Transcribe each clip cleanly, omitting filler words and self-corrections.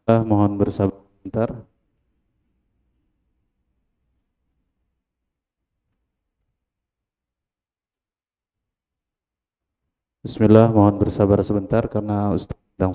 Mohon bersabar sebentar. Bismillah, mohon bersabar sebentar karena Ustaz sedang.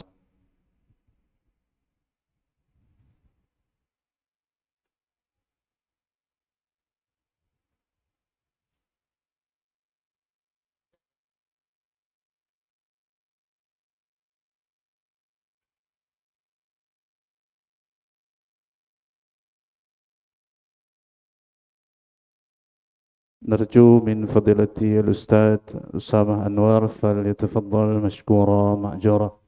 نرجو من فضيلة الأستاذ أسامة أنور فليتفضل مشكورا مأجورا.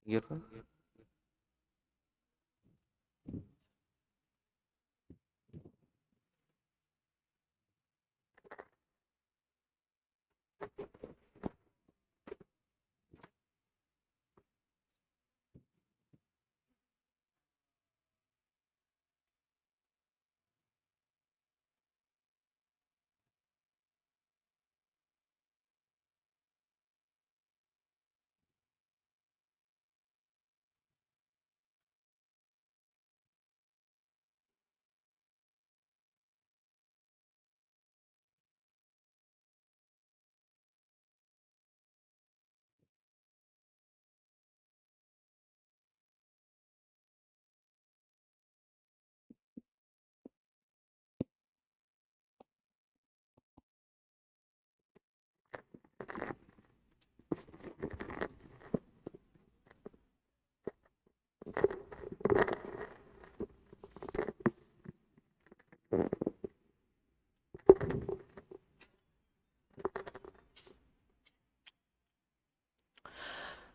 Gitu.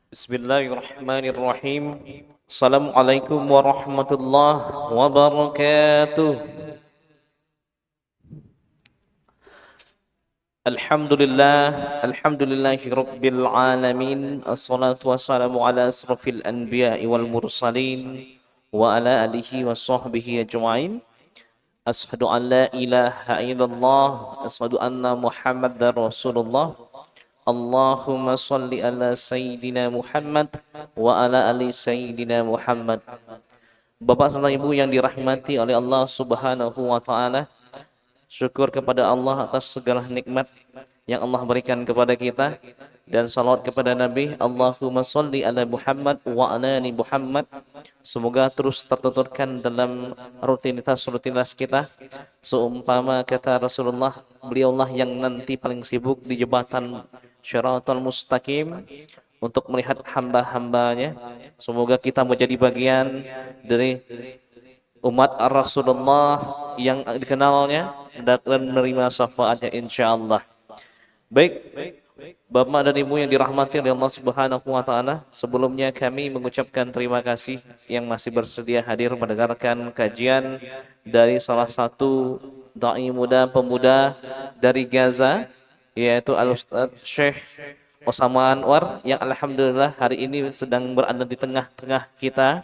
Bismillahirrahmanirrahim. Assalamualaikum warahmatullahi wabarakatuh. Alhamdulillahi rabbil alamin. Assalatu wassalamu ala asrafil anbiya'i wal mursalin wa ala alihi wa sahbihi ajma'in. Ashhadu an la ilaha illallah, ashhadu anna Muhammadar Rasulullah. Allahumma salli ala Sayyidina Muhammad wa ala ali Sayyidina Muhammad. Bapak serta Ibu yang dirahmati oleh Allah Subhanahu wa taala, syukur kepada Allah atas segala nikmat yang Allah berikan kepada kita, dan salawat kepada Nabi. Allahumma salli ala Muhammad wa ala ali Muhammad. Semoga terus tertuturkan dalam rutinitas kita. Seumpama kata Rasulullah, beliaulah yang nanti paling sibuk di jembatan Syiratal Mustaqim untuk melihat hamba-hambanya. Semoga kita menjadi bagian dari umat Rasulullah yang dikenalnya dan menerima syafaatnya insyaallah. Baik, Bapak dan Ibu yang dirahmati oleh Allah Subhanahu wa taala, sebelumnya kami mengucapkan terima kasih yang masih bersedia hadir mendengarkan kajian dari salah satu dai muda pemuda dari Gaza, yaitu Al-Ustaz Syekh Osama Anwar, yang alhamdulillah hari ini sedang berada di tengah-tengah kita.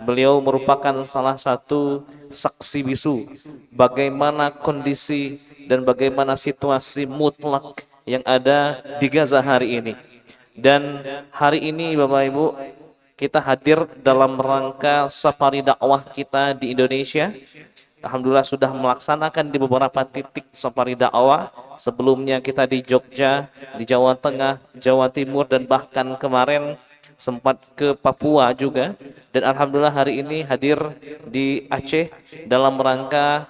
Beliau merupakan salah satu saksi bisu bagaimana kondisi dan bagaimana situasi mutlak yang ada di Gaza hari ini. Dan hari ini Bapak Ibu, kita hadir dalam rangka safari dakwah kita di Indonesia. Alhamdulillah sudah melaksanakan di beberapa titik safari dakwah. Sebelumnya kita di Jogja, di Jawa Tengah, Jawa Timur, dan bahkan kemarin sempat ke Papua juga. Dan alhamdulillah hari ini hadir di Aceh dalam rangka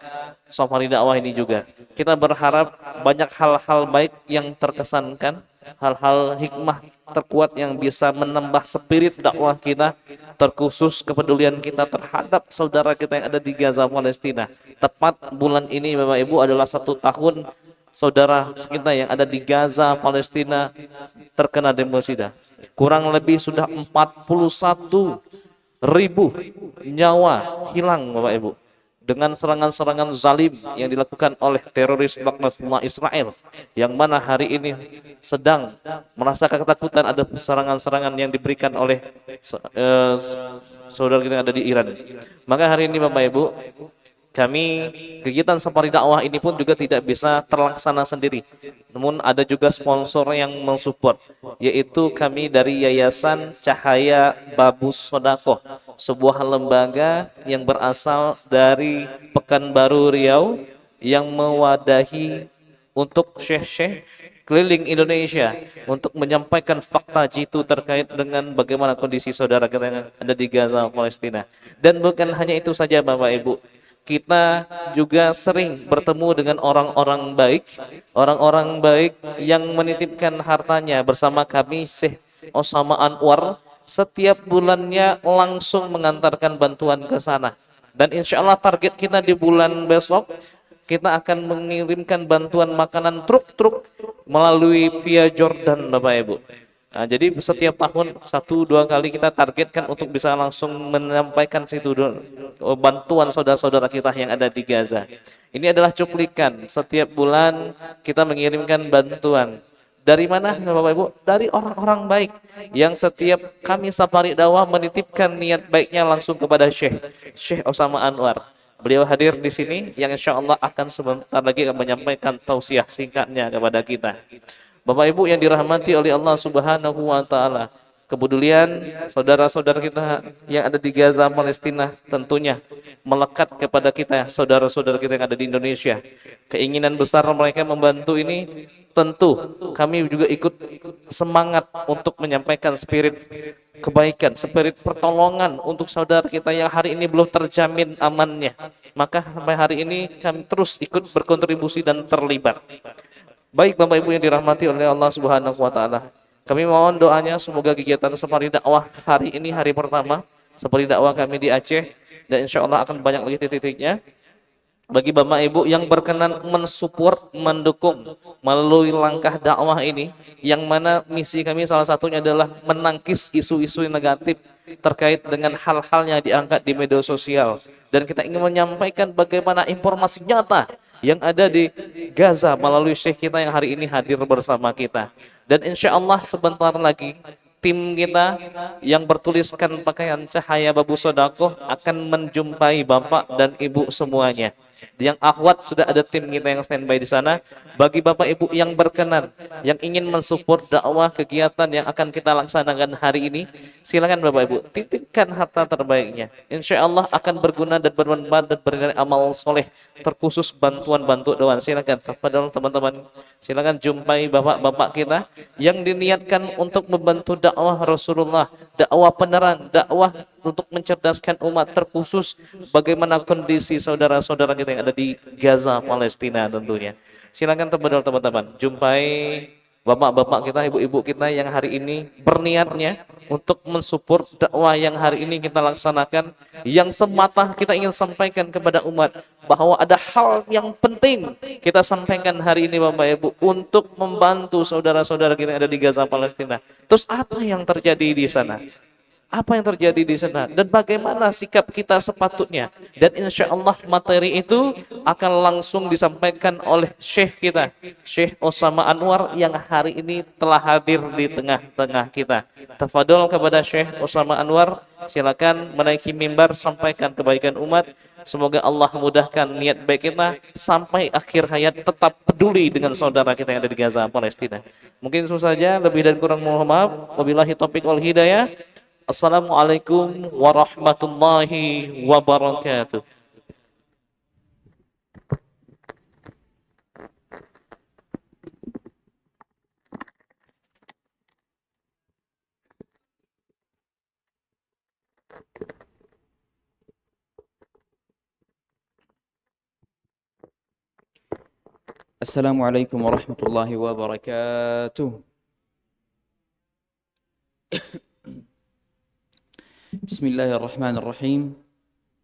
safari dakwah ini juga. Kita berharap banyak hal-hal baik yang terkesankan, hal-hal hikmah terkuat yang bisa menambah spirit dakwah kita, terkhusus kepedulian kita terhadap saudara kita yang ada di Gaza, Palestina. Tepat bulan ini Bapak Ibu adalah 1 tahun saudara kita yang ada di Gaza, Palestina terkena demosida. Kurang lebih sudah 41.000 nyawa hilang Bapak Ibu, dengan serangan-serangan zalim yang dilakukan oleh teroris laknatullah Israel, yang mana hari ini sedang merasakan ketakutan ada serangan-serangan yang diberikan oleh saudara kita yang ada di Iran. Maka hari ini Bapak Ibu, kami kegiatan safari dakwah ini pun juga tidak bisa terlaksana sendiri. Namun ada juga sponsor yang mensupport, yaitu kami dari Yayasan Cahaya Babus Sodakoh, sebuah lembaga yang berasal dari Pekanbaru Riau yang mewadahi untuk syekh-syekh keliling Indonesia untuk menyampaikan fakta jitu terkait dengan bagaimana kondisi saudara kita yang ada di Gaza, Palestina. Dan bukan hanya itu saja Bapak Ibu, kita juga sering bertemu dengan orang-orang baik yang menitipkan hartanya bersama kami. Syekh Osama Anwar setiap bulannya langsung mengantarkan bantuan ke sana. Dan insya Allah target kita di bulan besok, kita akan mengirimkan bantuan makanan truk-truk melalui via Jordan Bapak Ibu. Nah, jadi setiap tahun 1-2 kali kita targetkan untuk bisa langsung menyampaikan situ bantuan saudara-saudara kita yang ada di Gaza. Ini adalah cuplikan, setiap bulan kita mengirimkan bantuan. Dari mana Bapak Ibu? Dari orang-orang baik yang setiap kami safari dakwah menitipkan niat baiknya langsung kepada Syekh Osama Anwar. Beliau hadir di sini yang insya Allah akan sebentar lagi menyampaikan tausiah singkatnya kepada kita. Bapak Ibu yang dirahmati oleh Allah Subhanahu wa taala, kepedulian saudara-saudara kita yang ada di Gaza, Palestina tentunya melekat kepada kita, saudara-saudara kita yang ada di Indonesia. Keinginan besar mereka membantu ini, tentu kami juga ikut semangat untuk menyampaikan spirit kebaikan, spirit pertolongan untuk saudara kita yang hari ini belum terjamin amannya. Maka sampai hari ini kami terus ikut berkontribusi dan terlibat. Baik Bapak Ibu yang dirahmati oleh Allah Subhanahu wa taala, kami mohon doanya semoga kegiatan safari dakwah hari ini hari pertama safari dakwah kami di Aceh, dan insya Allah akan banyak lagi titik-titiknya. bagi Bapak Ibu yang berkenan mensupport, mendukung melalui langkah dakwah ini, yang mana misi kami salah satunya adalah menangkis isu-isu negatif terkait dengan hal-hal yang diangkat di media sosial, dan kita ingin menyampaikan bagaimana informasi nyata yang ada di Gaza melalui Syekh kita yang hari ini hadir bersama kita. Dan insya Allah sebentar lagi tim kita yang bertuliskan pakaian cahaya babu sodakoh akan menjumpai Bapak dan Ibu semuanya. Yang akhwat sudah ada tim kita yang standby di sana. Bagi Bapak Ibu yang berkenan, yang ingin mensupport dakwah kegiatan yang akan kita laksanakan hari ini, silakan Bapak Ibu titipkan harta terbaiknya. Insya Allah akan berguna dan bermanfaat dan bernilai amal soleh, terkhusus bantuan bantu doa. Silakan tafadhol teman-teman, silakan jumpai bapak-bapak kita yang diniatkan untuk membantu dakwah Rasulullah, dakwah penerang, dakwah untuk mencerdaskan umat, terkhusus bagaimana kondisi saudara-saudara kita yang ada di Gaza, Palestina tentunya. Silakan teman-teman, jumpai bapak-bapak kita, ibu-ibu kita yang hari ini berniatnya untuk mensupport dakwah yang hari ini kita laksanakan, yang semata kita ingin sampaikan kepada umat bahwa ada hal yang penting kita sampaikan hari ini Bapak Ibu untuk membantu saudara-saudara kita yang ada di Gaza, Palestina. Terus apa yang terjadi di sana? Apa yang terjadi di sana dan bagaimana sikap kita sepatutnya, dan insya Allah materi itu akan langsung disampaikan oleh Syekh kita, Syekh Osama Anwar, yang hari ini telah hadir di tengah-tengah kita. Tafadhol kepada Syekh Osama Anwar, silakan menaiki mimbar, sampaikan kebaikan umat. Semoga Allah mudahkan niat baik kita sampai akhir hayat, tetap peduli dengan saudara kita yang ada di Gaza, Palestina. Mungkin itu saja, lebih dan kurang mohon maaf. Wabillahi taufiq wal hidayah. Assalamualaikum warahmatullahi wabarakatuh. Assalamualaikum warahmatullahi wabarakatuh. Bismillahirrahmanirrahim.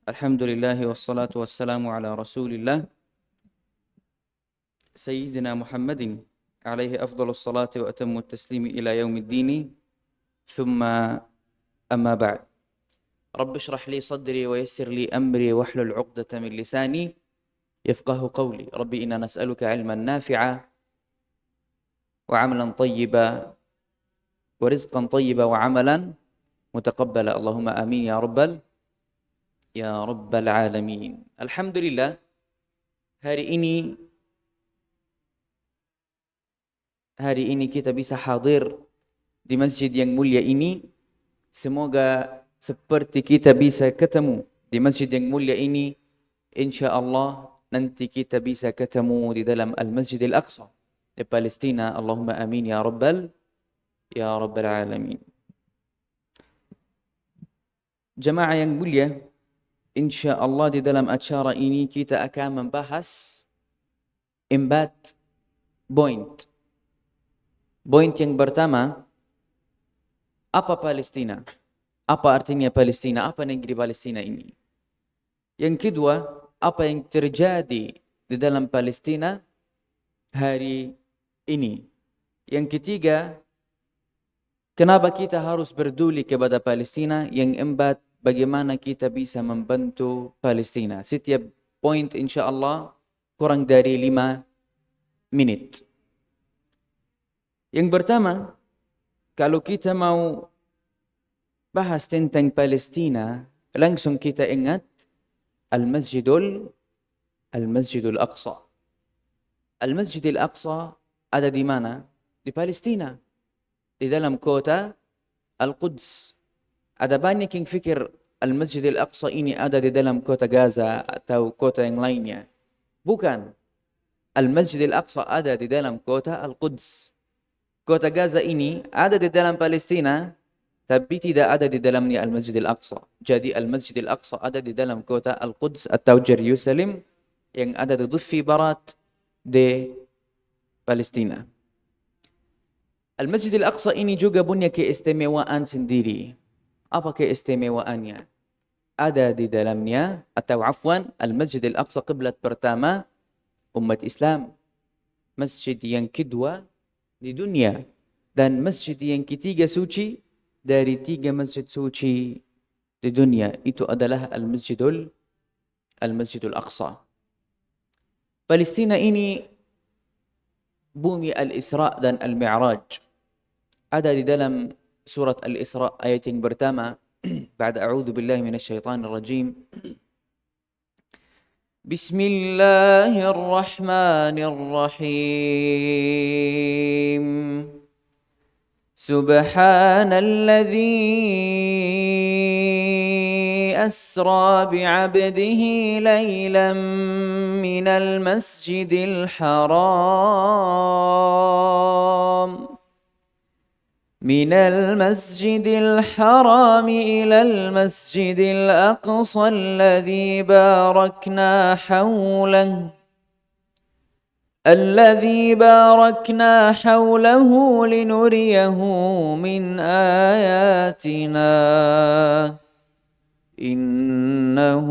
Alhamdulillahi wassalatu wassalamu ala rasulillah Sayyidina Muhammadin alaihi afdalus salati wa atammu taslimi ila yaumiddini. Thumma amma ba'd. Rabbi shrah li sadri wa yassir li amri wahlul 'uqdatam min lisani yafqahu qawli. Rabbi inna nas'aluka 'ilman nafi'a wa 'amalan thayyiba wa rizqan thayyiba wa 'amalan mutaqabbala. Allahumma amin ya rabbal alamin. Alhamdulillah, hari ini kita bisa hadir di masjid yang mulia ini. Semoga seperti kita bisa ketemu di masjid yang mulia ini, insyaallah nanti kita bisa ketemu di dalam Al-Masjid Al-Aqsa di Palestina. Allahumma amin ya rabbal alamin. Jemaah yang mulia, insyaallah di dalam acara ini kita akan membahas 4 poin. Poin yang pertama, apa Palestina? Apa artinya Palestina? Apa negeri Palestina ini? Yang kedua, apa yang terjadi di dalam Palestina hari ini? Yang ketiga, kenapa kita harus peduli kepada Palestina? Yang keempat, bagaimana kita bisa membantu Palestina? Setiap poin insyaallah kurang dari 5 menit. Yang pertama, kalau kita mau bahas tentang Palestina, langsung kita ingat Al-Masjidul Aqsa. Al-Masjid Al-Aqsa ada di mana? Di Palestina, di dalam kota Al-Quds. Ada banyak yang fikir Al-Masjid Al-Aqsa ini ada di dalam kota Gaza atau kota yang lainnya. Bukan. Al-Masjid Al-Aqsa ada di dalam kota Al-Quds. Kota Gaza ini ada di dalam Palestina, tapi tidak ada di dalamnya Al-Masjid Al-Aqsa. Jadi Al-Masjid Al-Aqsa ada di dalam kota Al-Quds atau Jerusalem yang ada di Dhiffi Barat di Palestina. Al-Masjid Al-Aqsa ini juga punya keistimewaan sendiri. Apa keistimewaannya? ada di dalamnya, atau afwan, Al-Masjid Al-Aqsa qiblat pertama umat Islam, masjid yang kedua di dunia, dan masjid yang ketiga suci dari 3 masjid suci di dunia. Itu adalah Al-Masjidul Aqsa. Palestina ini bumi Al-Isra dan Al-Mi'raj. Ada di dalam surat Al-Isra ayat yang pertama, بعد أعوذ بالله من الشيطان الرجيم بسم الله الرحمن الرحيم سبحان الذي أسرى بعبده ليلا من المسجد الحرام إلى المسجد الأقصى الذي باركنا حوله لنريه من آياتنا إنه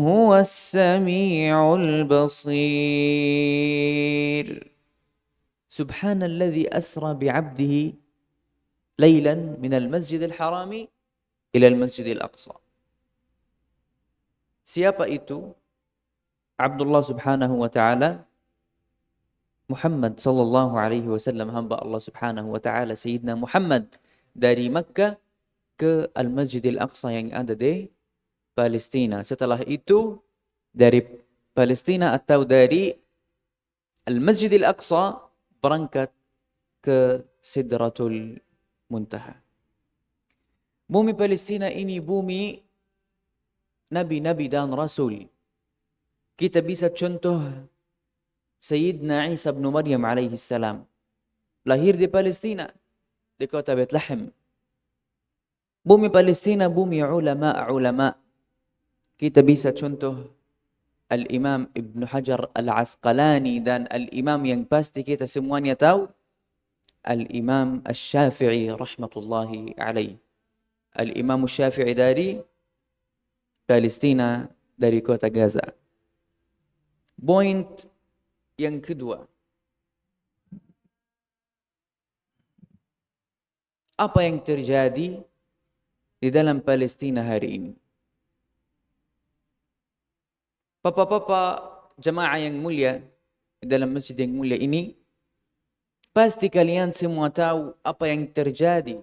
هو السميع البصير. سبحان الذي أسرى بعبده ليلا من المسجد الحرام إلى المسجid al-Aqsa. Siapa itu? Abdullah subhanahu wa ta'ala, Muhammad sallallahu alaihi wasallam, hamba Allah subhanahu wa ta'ala, Sayyidina Muhammad, dari Makkah ke Al-Masjid Al-Aqsa yang ada di Palestina. Setelah itu dari Palestina atau dari Al-Masjid Al-Aqsa berangkat ke Sidratul Muntaha. Bumi Palestina ini bumi nabi-nabi dan rasul. Kita bisa contoh Sayyidina Isa bin Maryam alaihi salam, lahir di Palestina, di kota Bethlehem. Bumi Palestina bumi ulama. Kita bisa contoh Al-Imam Ibn Hajar Al-Asqalani, dan Al-Imam yang pasti kita semuanya tahu, Al-Imam Asy-Syafi'i rahmatullahi alaih. Al-Imam Asy-Syafi'i dari Palestina, dari kota Gaza. Point yang kedua, apa yang terjadi di dalam Palestina hari ini? Papa-papa jemaah yang mulia di dalam masjid yang mulia ini, pasti kalian semua tahu apa yang terjadi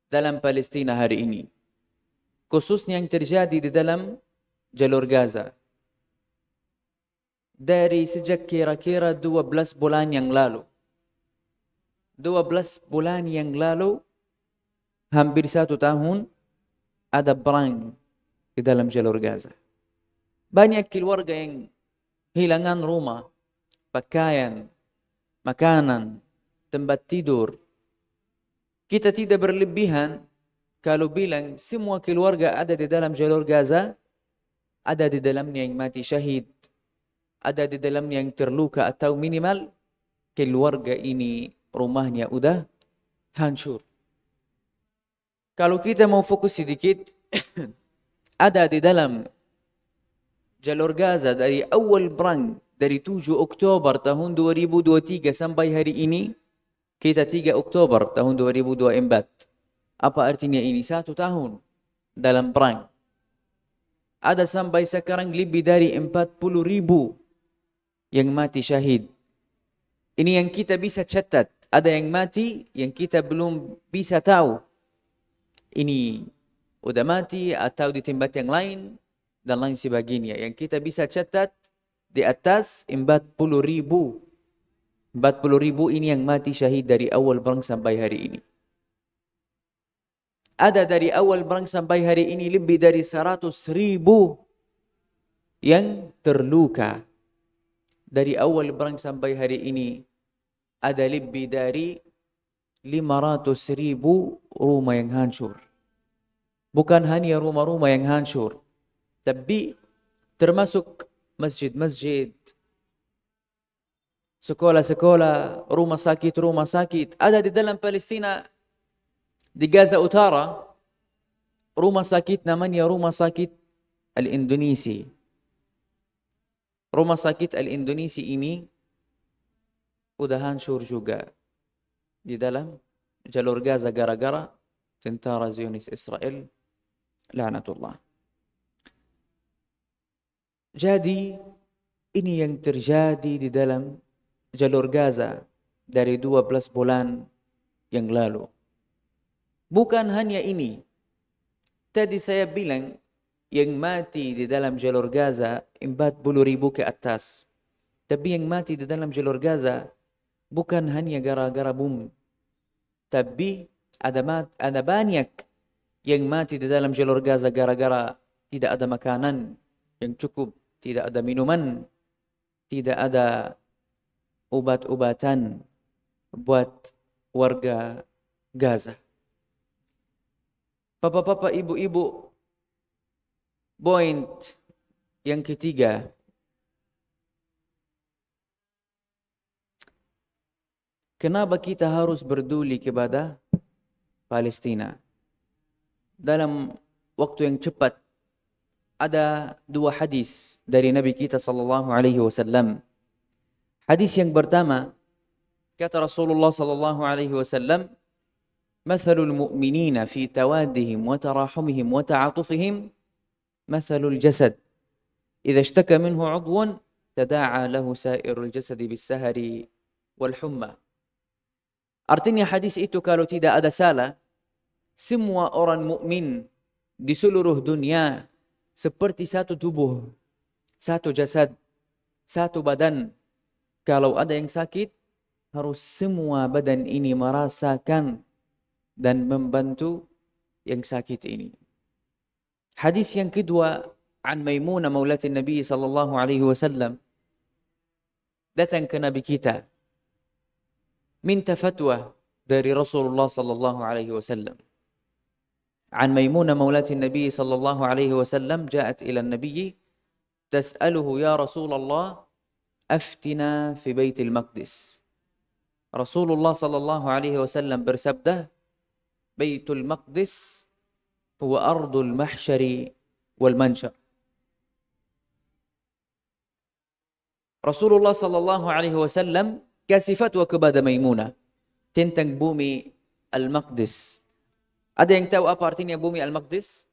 dalam Palestina hari ini. Khususnya yang terjadi di dalam jalur Gaza. Dari sejak kira-kira 12 bulan yang lalu. 12 bulan yang lalu, hampir 1 tahun, ada perang di dalam jalur Gaza. Banyak keluarga yang hilangan rumah, pakaian, makanan, tempat tidur. Kita tidak berlebihan kalau bilang semua keluarga ada di dalam jalur Gaza, ada di dalamnya yang mati syahid, ada di dalamnya yang terluka, atau minimal keluarga ini rumahnya udah hancur. Kalau kita mau fokus sedikit, ada di dalam jalur Gaza dari awal perang, dari 7 Oktober tahun 2023 sampai hari ini, kita 3 Oktober tahun 2024. Apa artinya ini? 1 tahun dalam perang. Ada sampai sekarang lebih dari 40.000 yang mati syahid. Ini yang kita bisa catat. Ada yang mati yang kita belum bisa tahu ini udah mati atau di tempat yang lain dan lain sebagainya. Yang kita bisa catat di atas 40.000. 40.000 ini yang mati syahid dari awal perang sampai hari ini. Ada dari awal perang sampai hari ini lebih dari 100.000 yang terluka. Dari awal perang sampai hari ini ada lebih dari 500.000 rumah yang hancur. Bukan hanya rumah-rumah yang hancur, tapi termasuk masjid-masjid, sekolah-sekolah, rumah sakit ada di dalam Palestina. Di Gaza Utara rumah sakit namanya Rumah Sakit Al-Indonesi. Rumah Sakit Al-Indonesi ini udah hancur juga di dalam jalur Gaza gara-gara tentara Zionis Israel, laknatullah. Jadi ini yang terjadi di dalam jalur Gaza dari 12 bulan yang lalu. Bukan hanya ini. Tadi saya bilang yang mati di dalam jalur Gaza 40.000 ke atas. Tapi yang mati di dalam jalur Gaza bukan hanya gara-gara bom. Tapi ada banyak yang mati di dalam jalur Gaza gara-gara tidak ada makanan yang cukup, tidak ada minuman, tidak ada obat-obatan buat warga Gaza. Bapak-bapak, ibu-ibu, point yang ketiga, kenapa kita harus berduli kepada Palestina? Dalam waktu yang cepat ada dua hadis dari Nabi kita sallallahu alaihi wasallam. Hadis yang pertama, kata Rasulullah sallallahu alaihi wasallam, "Mathalul mu'minina fi tawaddihim wa tarahumihim wa ta'atufihim mathalul jasad. Idza ishtaka minhu 'udwun tada'a lahu sa'irul jasad bis-sahari wal humma." Artinya hadis itu kalau tidak ada salah, semua orang mukmin di seluruh dunia seperti satu tubuh, satu jasad, satu badan. Kalau ada yang sakit, harus semua badan ini merasakan dan membantu yang sakit ini. Hadis yang kedua, an Maimunah maulatin Nabi sallallahu alaihi wasallam, datang ke Nabi kita, minta fatwa dari Rasulullah sallallahu alaihi wasallam. عن ميمونة مولاة النبي صلى الله عليه وسلم جاءت إلى النبي تسأله يا رسول الله أفتنا في بيت المقدس. رسول الله صلى الله عليه وسلم bersabda, بيت المقدس هو أرض المحشر والمنشر. Rasulullah sallallahu alaihi wasallam kasih fatwa kepada Maimunah tentang bumi Al-Maqdis. Ada yang tahu apa artinya bumi Al-Maqdis?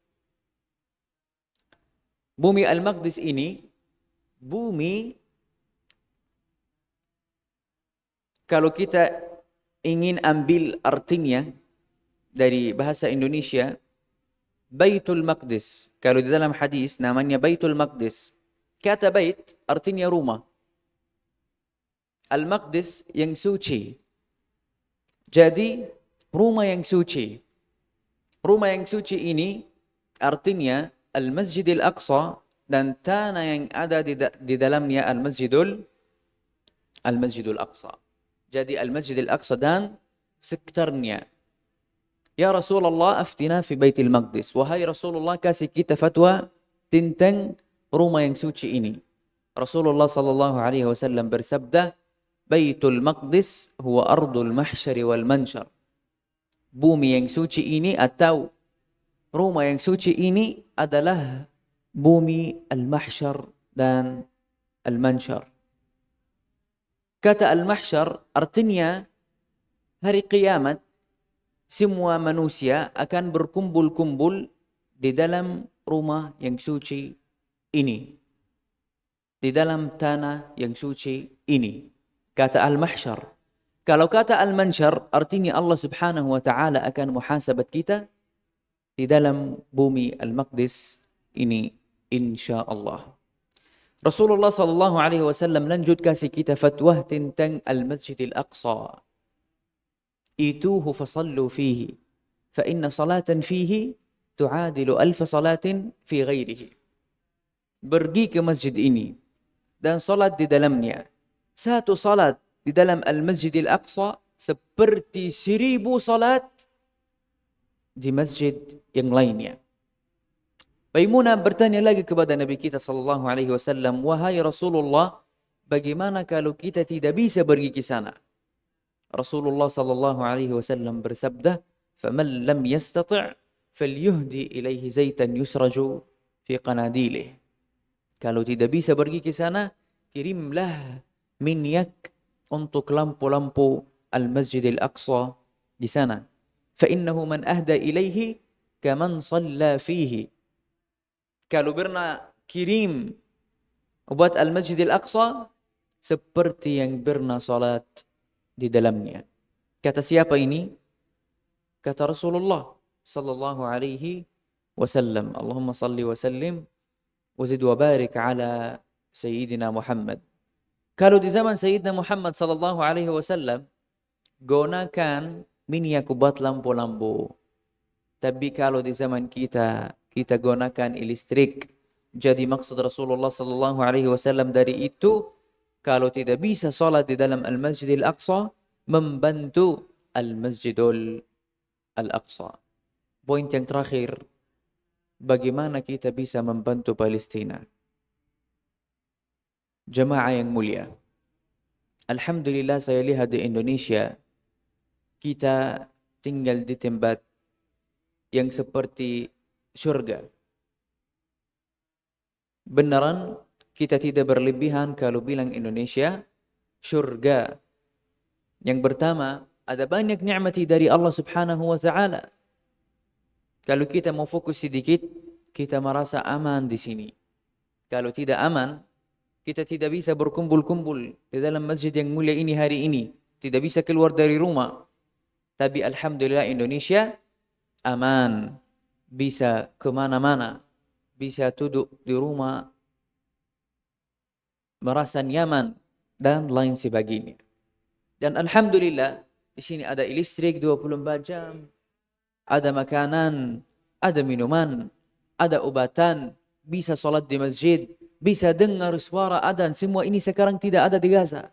Bumi Al-Maqdis ini, bumi, kalau kita ingin ambil artinya dari bahasa Indonesia, Baitul Maqdis. Kalau di dalam hadis namanya Baitul Maqdis. Kata bait artinya rumah. Al-Maqdis yang suci. Jadi rumah yang suci. Rumah yang suci ini artinya Al-Masjidil Aqsa dan tanah yang ada di dalamnya Al-Masjidul Aqsa. Jadi Al-Masjidil Aqsa dan sekitarnya. Ya Rasulullah, aftina fi Baitil Maqdis. Wahai Rasulullah, kasih kita fatwa tentang rumah yang suci ini. Rasulullah sallallahu alaihi wasallam bersabda, Baitul Maqdis huwa ardul mahsyari wal mansyar. Bumi yang suci ini atau rumah yang suci ini adalah bumi al-mahsyar dan al-mansyar. Kata al-mahsyar artinya hari kiamat semua manusia akan berkumpul-kumpul di dalam rumah yang suci ini. Di dalam tanah yang suci ini. Kata al-mahsyar. Kalau kata al-mansyar artinya Allah Subhanahu wa taala akan muhasabat kita di dalam bumi Al-Maqdis ini insyaallah. Rasulullah sallallahu alaihi wasallam lanjut kasih kita fatwa tentang Al-Masjidil Aqsa. Ituhu fasallu fihi fa inna salatan fihi tu'adilu alf salatin fi ghairihi. Pergi ke masjid ini dan salat di dalamnya. Satu salat di dalam Al-Masjidil Aqsa seperti 1000 salat di masjid yang lainnya. Maimunah bertanya lagi kepada Nabi kita sallallahu alaihi wasallam, wahai Rasulullah, bagaimana kalau kita tidak bisa pergi ke sana? Rasulullah sallallahu alaihi wasallam bersabda, "Faman lam yastati' فَلْيُهْدِي إِلَيْهِ زَيْتًا يُسْرَجُ فِي قَنَادِيلِهِ. Kalau tidak bisa pergi ke sana, kirimlah minyak untuk lampu-lampu Al-Masjidil Aqsa di sana. فَإِنَّهُ مَنْ أَهْدَى إِلَيْهِ كَمَنْ صَلَّى فِيهِ. Kalau pernah kirim buat Al-Masjidil Aqsa, seperti yang pernah salat di dalamnya. Kata siapa ini? Kata Rasulullah sallallahu alaihi wasallam. Allahumma salli wa sallim wa zid wa barik ala Sayyidina Muhammad. Kalau di zaman Sayyidina Muhammad sallallahu alaihi wasallam gunakan minyak buat lampu-lampu. Tapi kalau di zaman kita gunakan listrik. Jadi maksud Rasulullah sallallahu alaihi wasallam dari itu, kalau tidak bisa salat di dalam Al-Masjidil Aqsa, membantu Al-Masjidul Al-Aqsa. Poin yang terakhir, bagaimana kita bisa membantu Palestina? Jemaah yang mulia, alhamdulillah saya lihat di Indonesia, kita tinggal di tempat yang seperti surga. Beneran kita tidak berlebihan kalau bilang Indonesia surga. Yang pertama, ada banyak nikmati dari Allah Subhanahu wa taala. Kalau kita mau fokus sedikit, kita merasa aman di sini. Kalau tidak aman, kita tidak bisa berkumpul-kumpul di dalam masjid yang mulia ini hari ini. Tidak bisa keluar dari rumah. Tapi alhamdulillah Indonesia aman. Bisa kemana-mana. Bisa duduk di rumah, merasa nyaman, dan lain sebagainya. Dan alhamdulillah, di sini ada listrik 24 jam, ada makanan, ada minuman, ada obatan, bisa salat di masjid, bisa dengar suara adzan. Semua ini sekarang tidak ada di Gaza.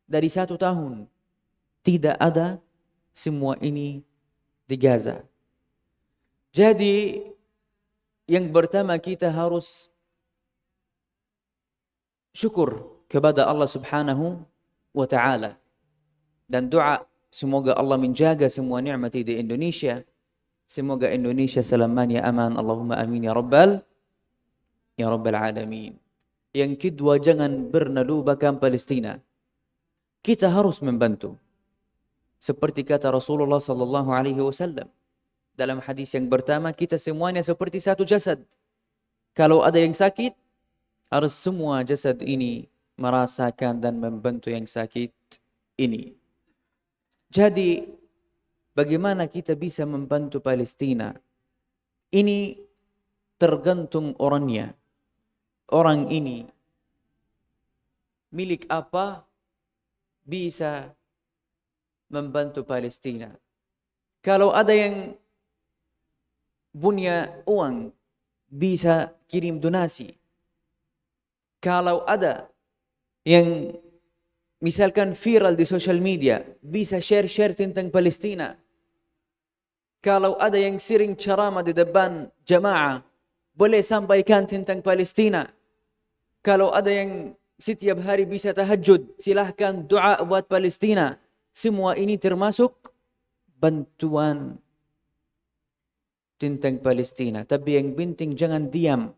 Dari 1 tahun, tidak ada semua ini di Gaza. Jadi, yang pertama kita harus syukur kepada Allah Subhanahu wa taala dan doa semoga Allah menjaga semua nikmat di Indonesia. Semoga Indonesia selamanya aman. Allahumma amin ya rabbal alamin. Yang kedua, jangan pernah lupakan Palestina. Kita harus membantu. Seperti kata Rasulullah sallallahu alaihi wasallam dalam hadis yang pertama, kita semuanya seperti satu jasad. Kalau ada yang sakit, harus semua jasad ini merasakan dan membantu yang sakit ini. Jadi, bagaimana kita bisa membantu Palestina? Ini tergantung orangnya. Orang ini milik apa bisa membantu Palestina. Kalau ada yang punya uang, bisa kirim donasi. Kalau ada yang misalkan viral di social media, bisa share tentang Palestina. Kalau ada yang sering ceramah di depan jamaah, boleh sampaikan tentang Palestina. Kalau ada yang setiap hari bisa tahajud, silahkan doa buat Palestina. Semua ini termasuk bantuan tentang Palestina. Tapi yang penting jangan diam.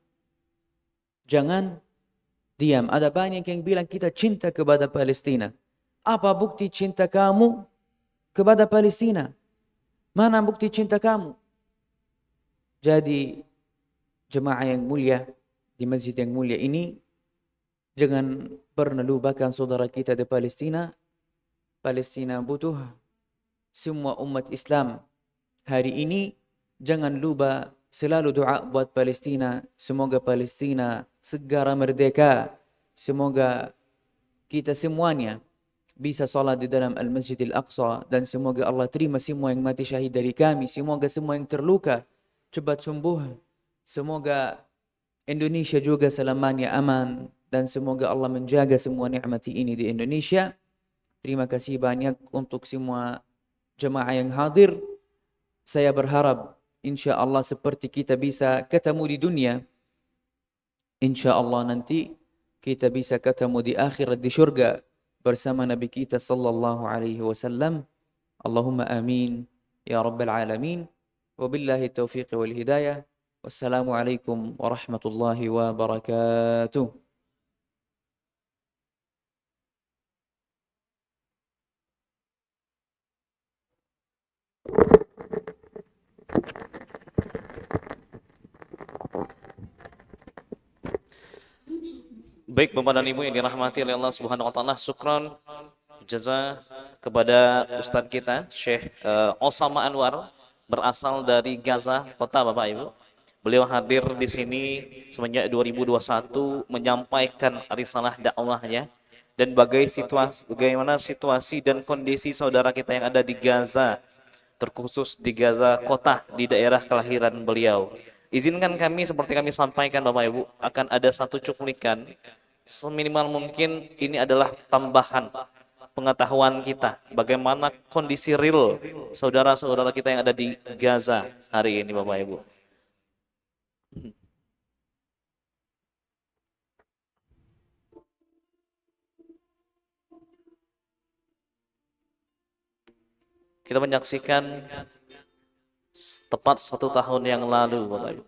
Jangan diam. Ada banyak yang bilang kita cinta kepada Palestina. Apa bukti cinta kamu kepada Palestina? Mana bukti cinta kamu? Jadi jemaah yang mulia di masjid yang mulia ini, jangan pernah lupakan saudara kita di Palestina. Palestina butuh semua umat Islam hari ini. Jangan lupa selalu doa buat Palestina. Semoga Palestina segera merdeka. Semoga kita semuanya bisa salat di dalam Al-Masjidil Aqsa. Dan semoga Allah terima semua yang mati syahid dari kami. Semoga semua yang terluka cepat sembuh. Semoga Indonesia juga selamanya aman. Dan semoga Allah menjaga semua nikmat ini di Indonesia. Terima kasih banyak untuk semua jemaah yang hadir. Saya berharap insya Allah seperti kita bisa ketemu di dunia, insya Allah nanti kita bisa ketemu di akhirat di syurga bersama Nabi kita sallallahu alaihi wasallam. Allahumma amin ya rabbal alamin. Wabillahi taufiq wal hidayah. Wassalamualaikum warahmatullahi wabarakatuh. Baik Bapak dan Ibu yang dirahmati oleh Allah Subhanahu wa taala, syukran jaza kepada Ustadz kita Syekh Osama Anwar berasal dari Gaza Kota Bapak Ibu. Beliau hadir di sini semenjak 2021 menyampaikan risalah dakwahnya dan bagaimana situasi dan kondisi saudara kita yang ada di Gaza, terkhusus di Gaza Kota di daerah kelahiran beliau. Izinkan kami seperti kami sampaikan Bapak Ibu akan ada satu cuplikan seminimal mungkin. Ini adalah tambahan pengetahuan kita bagaimana kondisi real saudara-saudara kita yang ada di Gaza hari ini Bapak Ibu. Kita menyaksikan tepat 1 tahun yang lalu Bapak Ibu,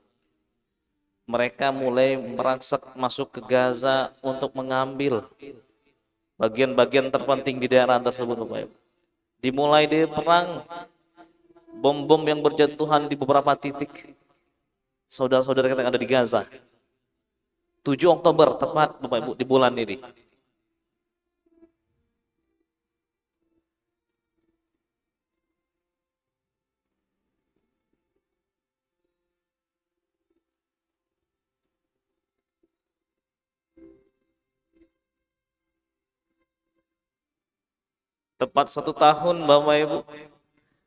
mereka mulai merangsek masuk ke Gaza untuk mengambil bagian-bagian terpenting di daerah tersebut Bapak Ibu. Dimulai dari perang bom-bom yang berjatuhan di beberapa titik saudara-saudara kita yang ada di Gaza. 7 Oktober tepat Bapak Ibu di bulan ini. Tepat 1 tahun Bapak Ibu.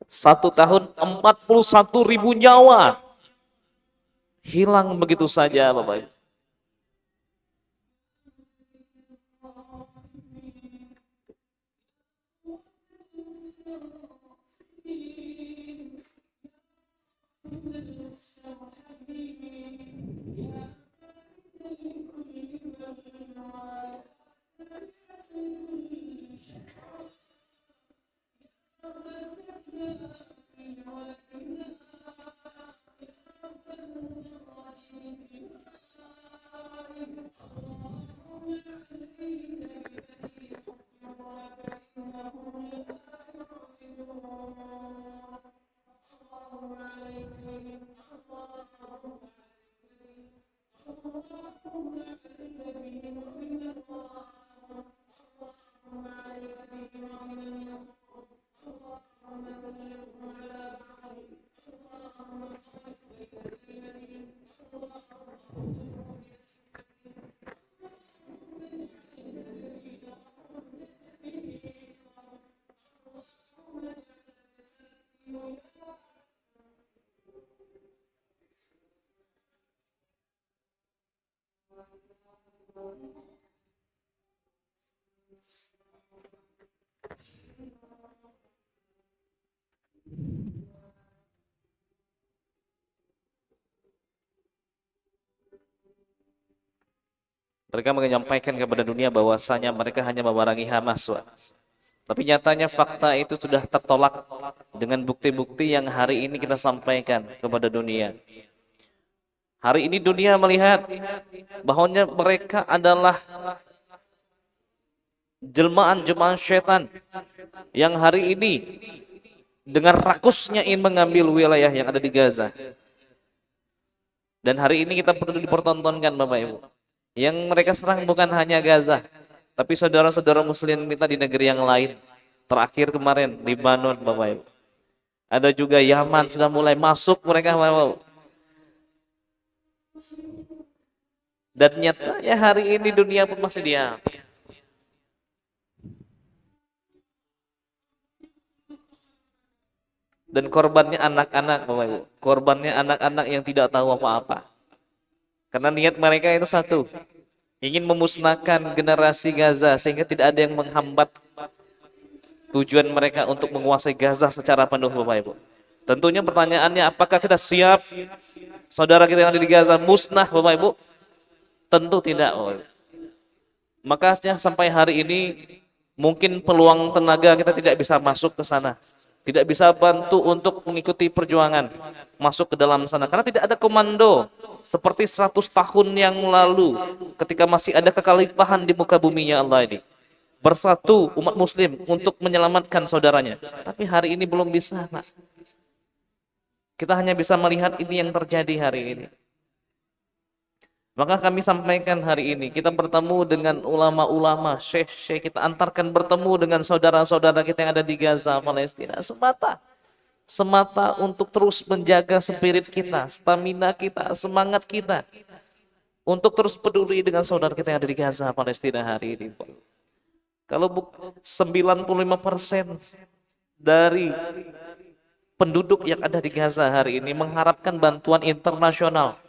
1 tahun 41.000 nyawa hilang begitu saja Bapak Ibu. Mereka menyampaikan kepada dunia bahwasanya mereka hanya memerangi Hamas, Pak. Tapi nyatanya fakta itu sudah tertolak dengan bukti-bukti yang hari ini kita sampaikan kepada dunia. Hari ini dunia melihat bahwanya mereka adalah jelmaan-jelmaan setan yang hari ini dengan rakusnya ingin mengambil wilayah yang ada di Gaza. Dan hari ini kita perlu dipertontonkan Bapak Ibu. Yang mereka serang bukan hanya Gaza, tapi saudara-saudara muslim kita di negeri yang lain. Terakhir kemarin Lebanon Bapak Ibu. Ada juga Yaman sudah mulai masuk mereka Bapak Ibu. Dan nyatanya hari ini dunia pun masih diam. Dan korbannya anak-anak Bapak Ibu. Korbannya anak-anak yang tidak tahu apa-apa. Karena niat mereka itu satu, ingin memusnahkan generasi Gaza sehingga tidak ada yang menghambat tujuan mereka untuk menguasai Gaza secara penuh Bapak Ibu. Tentunya pertanyaannya, apakah kita siap saudara kita yang ada di Gaza musnah Bapak Ibu? Tentu tidak Bapak Ibu. Makanya sampai hari ini mungkin peluang tenaga kita tidak bisa masuk ke sana. tidak bisa bantu untuk mengikuti perjuangan masuk ke dalam sana karena tidak ada komando seperti 100 tahun yang lalu ketika masih ada kekhalifahan di muka buminya Allah ini. Bersatu umat muslim untuk menyelamatkan saudaranya. Tapi hari ini belum bisa, Pak. Kita hanya bisa melihat ini yang terjadi hari ini. Maka kami sampaikan hari ini, kita bertemu dengan ulama-ulama, syekh-syekh, kita antarkan bertemu dengan saudara-saudara kita yang ada di Gaza, Palestina, semata untuk terus menjaga spirit kita, stamina kita, semangat kita, untuk terus peduli dengan saudara kita yang ada di Gaza, Palestina hari ini. Kalau 95% dari penduduk yang ada di Gaza hari ini mengharapkan bantuan internasional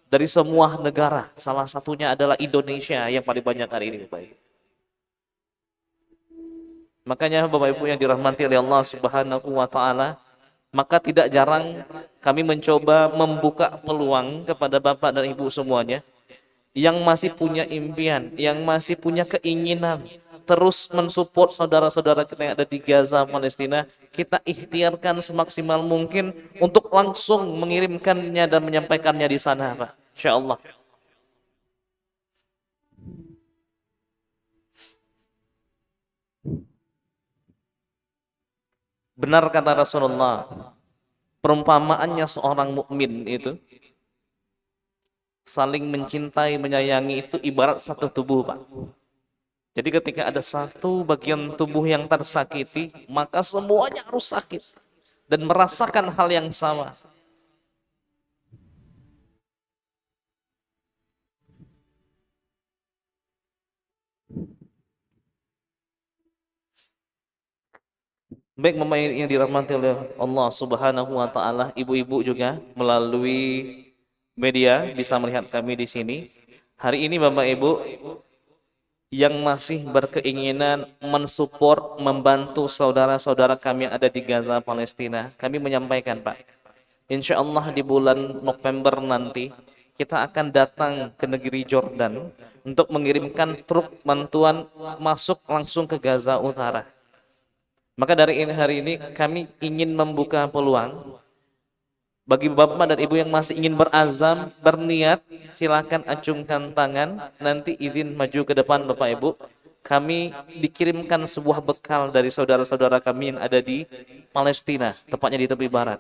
dari semua negara. Salah satunya adalah Indonesia yang paling banyak hari ini, Bapak Ibu. Makanya Bapak Ibu yang dirahmati oleh Allah Subhanahu wa taala, maka tidak jarang kami mencoba membuka peluang kepada Bapak dan Ibu semuanya yang masih punya impian, yang masih punya keinginan terus mensupport saudara-saudara kita yang ada di Gaza, Palestina. Kita ikhtiarkan semaksimal mungkin untuk langsung mengirimkannya dan menyampaikannya di sana, Pak. Insyaallah. Benar kata Rasulullah, perumpamaannya seorang mukmin itu saling mencintai, menyayangi itu ibarat satu tubuh, Pak. Jadi ketika ada satu bagian tubuh yang tersakiti, maka semuanya harus sakit dan merasakan hal yang sama. Baik Bapak yang dirahmati oleh Allah Subhanahu wa taala, ibu-ibu juga melalui media bisa melihat kami di sini. Hari ini Bapak Ibu yang masih berkeinginan mensupport, membantu saudara-saudara kami yang ada di Gaza, Palestina, kami menyampaikan, Pak, insya Allah di bulan November nanti kita akan datang ke negeri Jordan untuk mengirimkan truk bantuan masuk langsung ke Gaza Utara. Maka dari hari ini kami ingin membuka peluang bagi Bapak dan Ibu yang masih ingin berazam, berniat, silakan acungkan tangan, nanti izin maju ke depan Bapak Ibu. Kami dikirimkan sebuah bekal dari saudara-saudara kami yang ada di Palestina, tepatnya di tepi barat.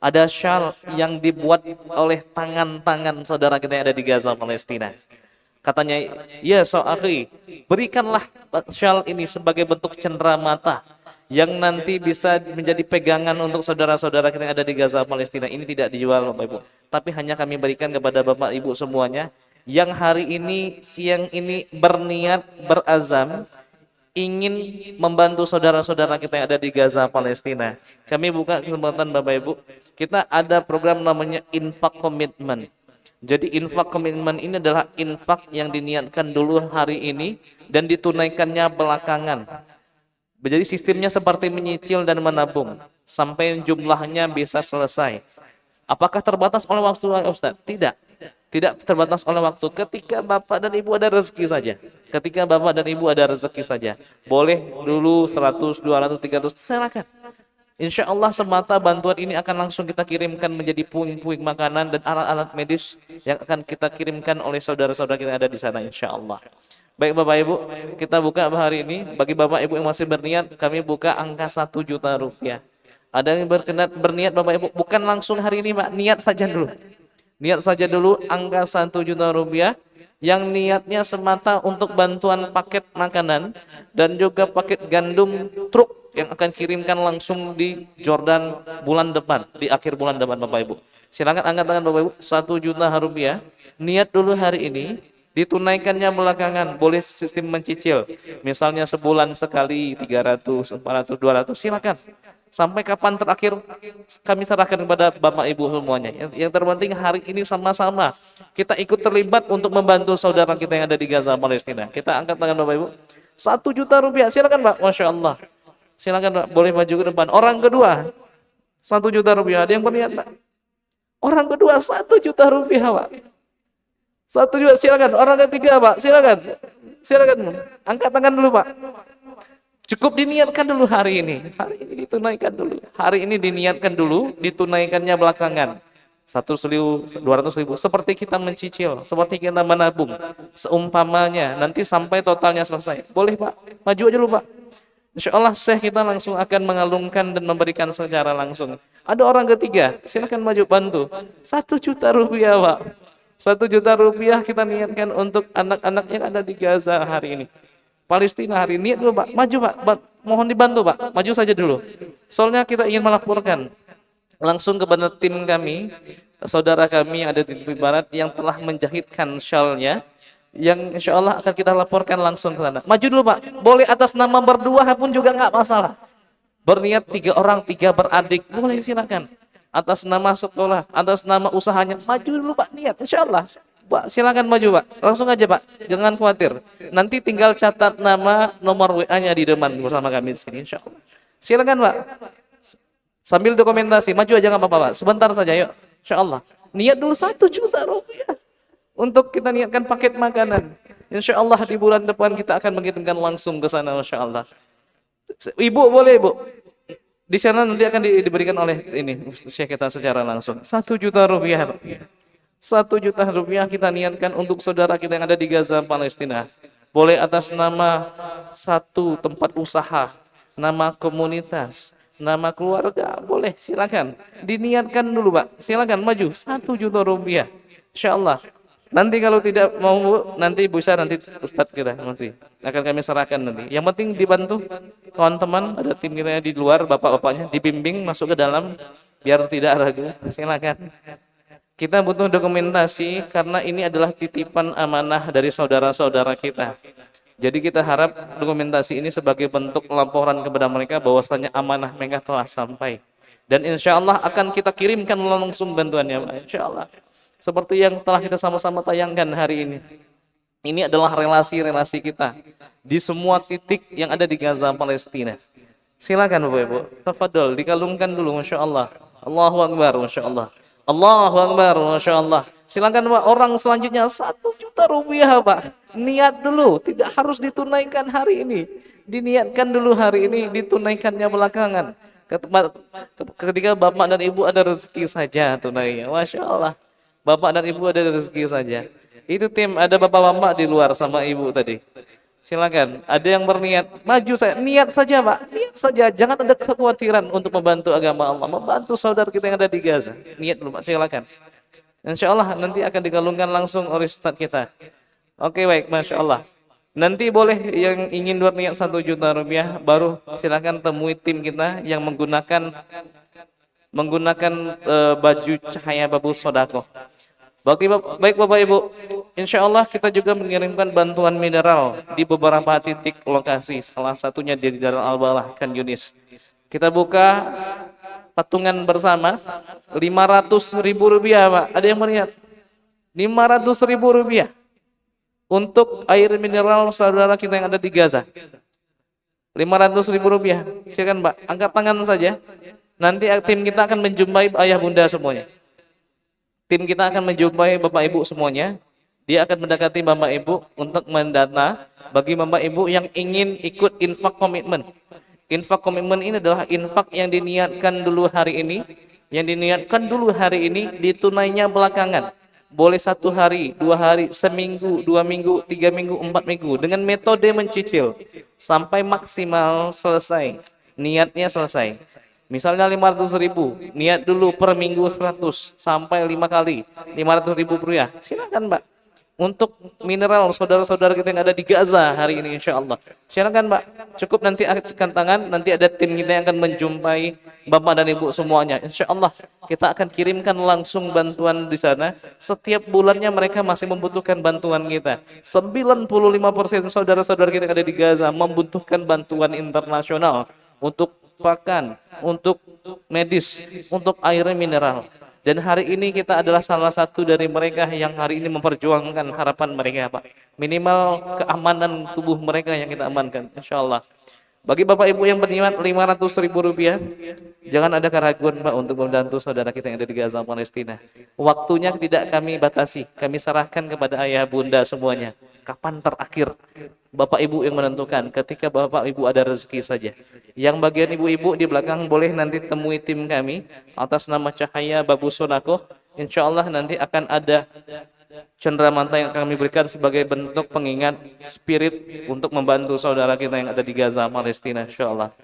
Ada syal yang dibuat oleh tangan-tangan saudara kita yang ada di Gaza, Palestina. Katanya, ya akhi, berikanlah syal ini sebagai bentuk cenderamata yang nanti bisa menjadi pegangan untuk saudara-saudara kita yang ada di Gaza, Palestina. Ini tidak dijual Bapak Ibu, tapi hanya kami berikan kepada Bapak Ibu semuanya yang hari ini, siang ini berniat, berazam ingin membantu saudara-saudara kita yang ada di Gaza, Palestina. Kami buka kesempatan Bapak Ibu, kita ada program namanya infak komitmen. Jadi infak komitmen ini adalah infak yang diniatkan dulu hari ini dan ditunaikannya belakangan. Jadi sistemnya seperti menyicil dan menabung sampai jumlahnya bisa selesai. Apakah terbatas oleh waktu, Ustaz? Tidak. Tidak terbatas oleh waktu. Ketika Bapak dan Ibu ada rezeki saja. Ketika Bapak dan Ibu ada rezeki saja. Boleh dulu 100, 200, 300, silakan. Insya Allah semata bantuan ini akan langsung kita kirimkan menjadi puing-puing makanan dan alat-alat medis yang akan kita kirimkan oleh saudara-saudara kita yang ada di sana, insya Allah. Baik Bapak Ibu, kita buka hari ini. Bagi Bapak Ibu yang masih berniat, kami buka angka 1 juta rupiah. Ada yang berniat Bapak Ibu, bukan langsung hari ini Pak, niat saja dulu. Niat saja dulu angka 1 juta rupiah. Yang niatnya semata untuk bantuan paket makanan dan juga paket gandum truk yang akan kirimkan langsung di Jordan bulan depan, di akhir bulan depan Bapak Ibu. Silakan angkat tangan Bapak Ibu, 1 juta rupiah. Niat dulu hari ini, ditunaikannya belakangan, boleh sistem mencicil. Misalnya sebulan sekali 300, 400, 200, silakan. Sampai kapan terakhir kami serahkan kepada Bapak Ibu semuanya. Yang terpenting hari ini sama-sama kita ikut terlibat untuk membantu saudara kita yang ada di Gaza, Palestina. Kita angkat tangan Bapak Ibu. 1 juta rupiah, silakan Pak. Masya Allah. Silakan Pak, boleh maju ke depan. Orang kedua, 1 juta rupiah. Ada yang berniat Pak? Orang kedua 1 juta rupiah Pak. 1 juta, silakan. Orang ketiga Pak, silakan. Silakan. Angkat tangan dulu Pak. Cukup diniatkan dulu hari ini. Hari ini ditunaikan dulu. Hari ini diniatkan dulu, ditunaikannya belakangan. 100.000, 200.000, seperti kita mencicil, seperti kita menabung. Seumpamanya, nanti sampai totalnya selesai. Boleh Pak, maju aja dulu Pak. Insya Allah Syekh kita langsung akan mengalungkan dan memberikan secara langsung. Ada orang ketiga, silakan maju bantu. 1 juta rupiah Pak. 1 juta rupiah kita niatkan untuk anak-anak yang ada di Gaza hari ini. Palestina hari ini dulu Pak, maju Pak, mohon dibantu Pak, maju saja dulu. Soalnya kita ingin melaporkan langsung kepada tim kami, saudara kami yang ada di tepi barat yang telah menjahitkan syalnya, yang insya Allah akan kita laporkan langsung ke sana. Maju dulu Pak, boleh atas nama berdua pun juga nggak masalah. Berniat 3 orang, 3 beradik, boleh silakan. Atas nama sekolah, atas nama usahanya, maju dulu Pak, niat, insya Allah. Pak, silakan maju Pak, langsung aja Pak, jangan khawatir. Nanti tinggal catat nama, nomor WA-nya di depan bersama kami di sini, insya Allah. Silakan Pak. Sambil dokumentasi, maju aja nggak apa-apa Pak. Sebentar saja yuk, insya Allah. Niat dulu 1 juta rupiah untuk kita niatkan paket makanan. Insya Allah di bulan depan kita akan mengirimkan langsung ke sana, insya Allah. Ibu boleh Ibu. Di sana nanti akan diberikan oleh ini Syekh kita secara langsung. 1 juta rupiah Pak. 1 juta rupiah kita niatkan untuk saudara kita yang ada di Gaza, Palestina. Boleh atas nama satu tempat usaha, nama komunitas, nama keluarga, boleh silakan. Diniatkan dulu Pak, silakan maju 1 juta rupiah. Insya Allah. Nanti kalau tidak mau Bu, nanti bisa nanti Ustadz kita nanti akan kami serahkan nanti. Yang penting dibantu teman-teman, ada tim kita di luar, bapak-bapaknya dibimbing masuk ke dalam biar tidak ragu. Silakan. Kita butuh dokumentasi karena ini adalah titipan amanah dari saudara-saudara kita. Jadi kita harap dokumentasi ini sebagai bentuk laporan kepada mereka bahwasanya amanah mereka telah sampai. Dan insya Allah akan kita kirimkan langsung bantuannya, insya Allah. Seperti yang telah kita sama-sama tayangkan hari ini. Ini adalah relasi-relasi kita di semua titik yang ada di Gaza, Palestina. Silakan Bapak Ibu, tafadhol dikalungkan dulu, masya Allah. Allahu Akbar, masya Allah. Allahu Akbar, masya Allah. Silakan Pak, orang selanjutnya 1 juta rupiah Pak. Niat dulu, tidak harus ditunaikan hari ini. Diniatkan dulu hari ini, ditunaikannya belakangan. Ketika Bapak dan Ibu ada rezeki saja tunainya, masya Allah. Bapak dan Ibu ada rezeki saja. Itu tim, ada bapak-bapak di luar sama Ibu tadi. Silakan, ada yang berniat, maju saya, niat saja Pak, niat saja, jangan ada kekhawatiran untuk membantu agama Allah, membantu saudara kita yang ada di Gaza. Niat dulu Pak, silakan. Insya Allah nanti akan dikalungkan langsung oleh Ustaz kita. Oke baik, masya Allah. Nanti boleh yang ingin berniat 1 juta rupiah, baru silakan temui tim kita yang menggunakan baju cahaya babu sodako. Baik Bapak Ibu, insya Allah kita juga mengirimkan bantuan mineral di beberapa titik lokasi, salah satunya di Darul Al-Balah, Khan Yunis. Kita buka patungan bersama 500.000 rupiah Pak, ada yang berniat 500.000 rupiah untuk air mineral saudara kita yang ada di Gaza. 500.000 rupiah, silakan Pak, angkat tangan saja. Nanti tim kita akan menjumpai ayah bunda semuanya. Tim kita akan menjumpai Bapak Ibu semuanya. Dia akan mendekati Bapak Ibu untuk mendata bagi Bapak Ibu yang ingin ikut infak komitmen. Infak komitmen ini adalah infak yang diniatkan dulu hari ini. Yang diniatkan dulu hari ini, ditunainya belakangan. Boleh 1 hari, 2 hari, seminggu, 2 minggu, 3 minggu, 4 minggu. Dengan metode mencicil. Sampai maksimal selesai. Niatnya selesai. Misalnya 500.000, niat dulu per minggu 100 sampai 5 kali 500.000 rupiah. Silakan Pak. Untuk mineral saudara-saudara kita yang ada di Gaza hari ini insya Allah. Silakan Pak. Cukup nanti tekan tangan, nanti ada tim kita yang akan menjumpai Bapak dan Ibu semuanya. Insya Allah kita akan kirimkan langsung bantuan di sana. Setiap bulannya mereka masih membutuhkan bantuan kita. 95% saudara-saudara kita yang ada di Gaza membutuhkan bantuan internasional untuk pakan, untuk medis, untuk air mineral. Dan hari ini kita adalah salah satu dari mereka yang hari ini memperjuangkan harapan mereka Pak. Minimal keamanan tubuh mereka yang kita amankan, insya Allah. Bagi Bapak Ibu yang berniat 500.000 rupiah, jangan ada keraguan Pak untuk membantu saudara kita yang ada di Gaza, Palestina. Waktunya tidak kami batasi, kami serahkan kepada ayah bunda semuanya. Kapan terakhir? Bapak Ibu yang menentukan. Ketika Bapak Ibu ada rezeki saja. Yang bagian ibu-ibu di belakang boleh nanti temui tim kami atas nama Cahaya Babu Sonako. Insya Allah nanti akan ada cenderamata yang kami berikan sebagai bentuk pengingat spirit untuk membantu saudara kita yang ada di Gaza, Palestina, insya Allah.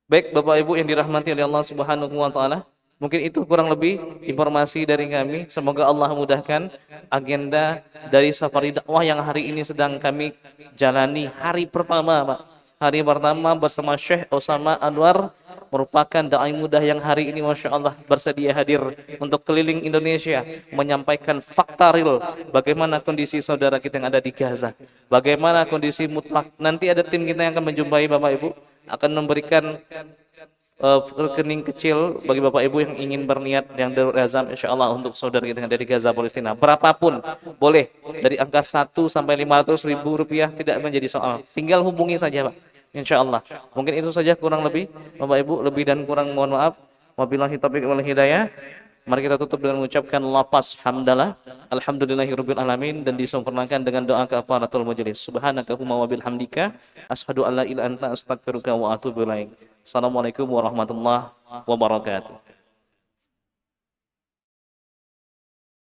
Baik Bapak Ibu yang dirahmati oleh Allah Subhanahu wa taala, mungkin itu kurang lebih informasi dari kami. Semoga Allah mudahkan agenda dari safari dakwah yang hari ini sedang kami jalani hari pertama, Pak. Hari pertama bersama Syekh Osama Anwar, merupakan dai muda yang hari ini Masya Allah bersedia hadir untuk keliling Indonesia menyampaikan fakta real bagaimana kondisi saudara kita yang ada di Gaza, bagaimana kondisi mutlak. Nanti ada tim kita yang akan menjumpai Bapak Ibu, akan memberikan rekening kecil bagi Bapak Ibu yang ingin berniat yang Darul Azam insya Allah untuk saudara kita yang ada di Gaza, Palestina. Berapapun boleh, dari angka 1 sampai 500 ribu rupiah tidak menjadi soal, tinggal hubungi saja Pak, insya Allah. Mungkin itu saja kurang lebih Bapak Ibu, lebih dan kurang mohon maaf. Wabillahi taufiq wal hidayah. Mari kita tutup dengan mengucapkan lafaz hamdalah, alhamdulillahirabbil alamin, dan disempurnakan dengan doa kafaratul majelis. Subhanakallahumma wa bihamdika asyhadu an la ilaha illa anta astaghfiruka wa atubu ilaik. Assalamualaikum warahmatullahi wabarakatuh.